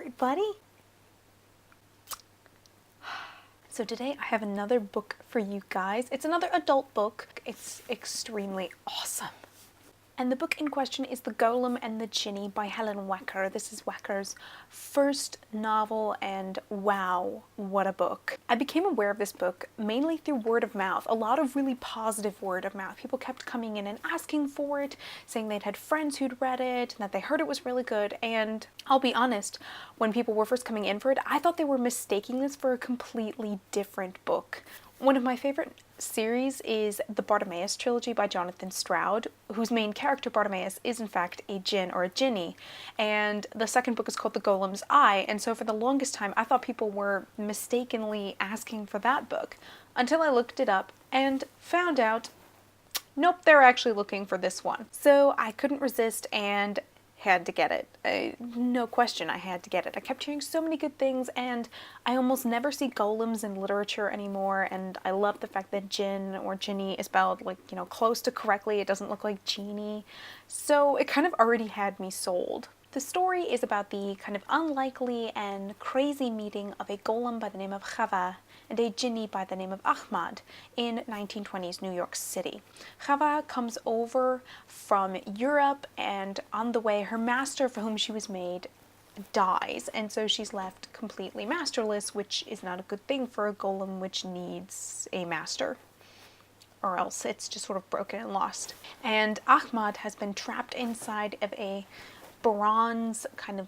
everybody. So today I have another book for you guys. It's another adult book. It's extremely awesome. And the book in question is The Golem and the Jinni by Helene Wecker. This is Wecker's first novel, and wow, what a book. I became aware of this book mainly through word of mouth, a lot of really positive word of mouth. People kept coming in and asking for it, saying they'd had friends who'd read it, and that they heard it was really good. And I'll be honest, when people were first coming in for it, I thought they were mistaking this for a completely different book. One of my favorite series is the Bartimaeus Trilogy by Jonathan Stroud, whose main character, Bartimaeus, is in fact a jinn or a jinni. And the second book is called The Golem's Eye, and so for the longest time I thought people were mistakenly asking for that book, until I looked it up and found out, nope, they're actually looking for this one. So I couldn't resist and had to get it. No question, I had to get it. I kept hearing so many good things, and I almost never see golems in literature anymore, and I love the fact that jinn or jinni is spelled like, you know, close to correctly. It doesn't look like genie. So it kind of already had me sold. The story is about the kind of unlikely and crazy meeting of a golem by the name of Chava and a jinni by the name of Ahmad in 1920s New York City. Chava comes over from Europe, and on the way her master for whom she was made dies, and so she's left completely masterless, which is not a good thing for a golem which needs a master, or else it's just sort of broken and lost. And Ahmad has been trapped inside of a bronze kind of,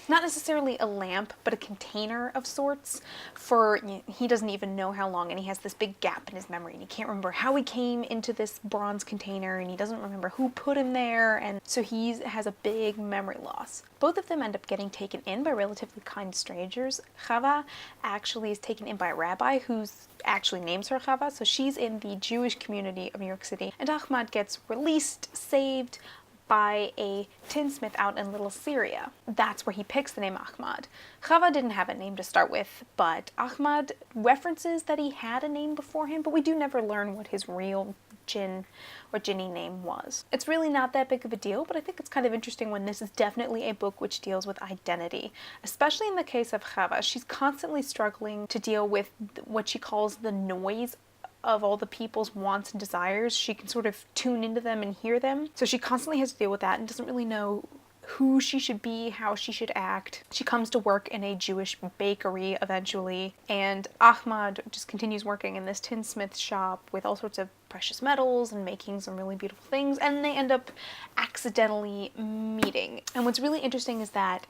not necessarily a lamp, but a container of sorts for, he doesn't even know how long, and he has this big gap in his memory, and he can't remember how he came into this bronze container, and he doesn't remember who put him there, and so he has a big memory loss. Both of them end up getting taken in by relatively kind strangers. Chava actually is taken in by a rabbi who actually names her Chava, so she's in the Jewish community of New York City, and Ahmad gets released, saved, by a tinsmith out in Little Syria. That's where he picks the name Ahmad. Chava didn't have a name to start with, but Ahmad references that he had a name before him, but we do never learn what his real jinn or jinni name was. It's really not that big of a deal, but I think it's kind of interesting when this is definitely a book which deals with identity, especially in the case of Chava. She's constantly struggling to deal with what she calls the noise of all the people's wants and desires. She can sort of tune into them and hear them. So she constantly has to deal with that and doesn't really know who she should be, how she should act. She comes to work in a Jewish bakery eventually, and Ahmad just continues working in this tinsmith shop with all sorts of precious metals and making some really beautiful things, and they end up accidentally meeting. And what's really interesting is that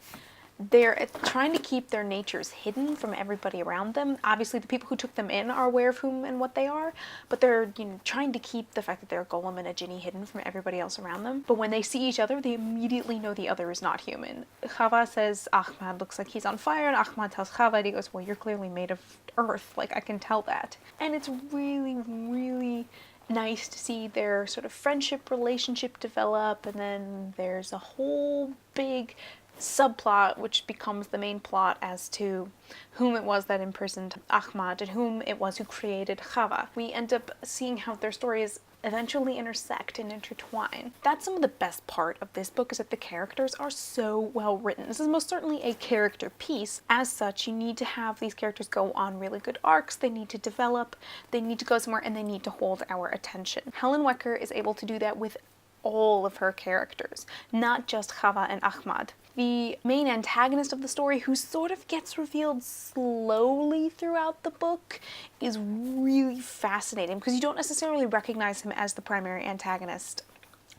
they're trying to keep their natures hidden from everybody around them. Obviously, the people who took them in are aware of whom and what they are, but they're, trying to keep the fact that they're a golem and a jinni hidden from everybody else around them. But when they see each other, they immediately know the other is not human. Chava says Ahmad looks like he's on fire, and Ahmad tells Chava, and he goes, well, you're clearly made of earth, like I can tell that. And it's really, really nice to see their sort of friendship relationship develop, and then there's a whole big subplot which becomes the main plot as to whom it was that imprisoned Ahmad and whom it was who created Chava. We end up seeing how their stories eventually intersect and intertwine. That's some of the best part of this book, is that the characters are so well written. This is most certainly a character piece. As such, you need to have these characters go on really good arcs, they need to develop, they need to go somewhere, and they need to hold our attention. Helene Wecker is able to do that with all of her characters, not just Chava and Ahmad. The main antagonist of the story, who sort of gets revealed slowly throughout the book, is really fascinating because you don't necessarily recognize him as the primary antagonist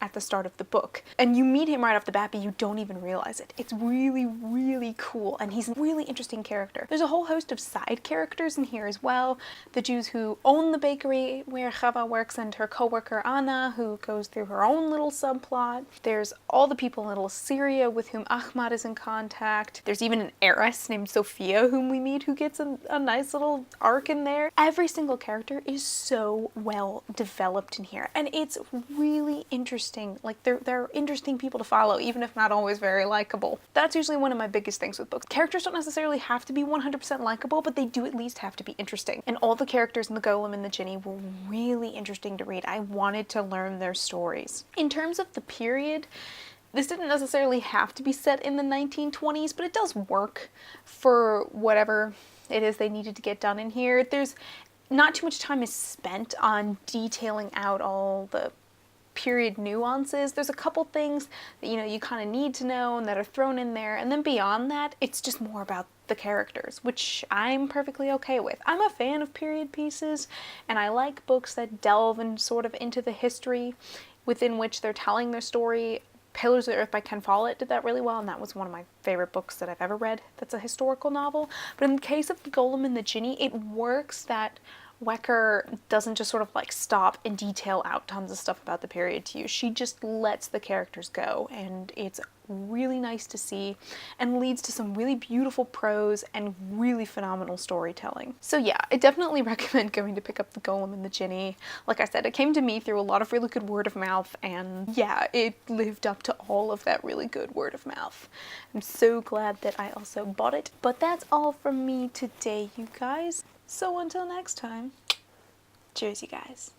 at the start of the book. And you meet him right off the bat, but you don't even realize it. It's really, really cool, and he's a really interesting character. There's a whole host of side characters in here as well. The Jews who own the bakery where Chava works, and her co-worker Anna, who goes through her own little subplot. There's all the people in Little Syria with whom Ahmad is in contact. There's even an heiress named Sophia whom we meet, who gets a nice little arc in there. Every single character is so well developed in here, and it's really interesting. Like, they're interesting people to follow, even if not always very likable. That's usually one of my biggest things with books. Characters don't necessarily have to be 100% likable, but they do at least have to be interesting. And all the characters in the Golem and the Jinni were really interesting to read. I wanted to learn their stories. In terms of the period, This didn't necessarily have to be set in the 1920s, but it does work for whatever it is they needed to get done in here. There's not too much time is spent on detailing out all the period nuances. There's a couple things that, you know, you kind of need to know and that are thrown in there, and then beyond that, it's just more about the characters, which I'm perfectly okay with. I'm a fan of period pieces, and I like books that delve and sort of into the history within which they're telling their story. Pillars of the Earth by Ken Follett did that really well, and that was one of my favorite books that I've ever read that's a historical novel. But in the case of The Golem and the Jinni, it works that Wecker doesn't just sort of like stop and detail out tons of stuff about the period to you. She just lets the characters go, and it's really nice to see and leads to some really beautiful prose and really phenomenal storytelling. So yeah, I definitely recommend going to pick up The Golem and the Jinni. Like I said, it came to me through a lot of really good word of mouth, and yeah, it lived up to all of that really good word of mouth. I'm so glad that I also bought it. But that's all from me today, you guys. So until next time, cheers, you guys.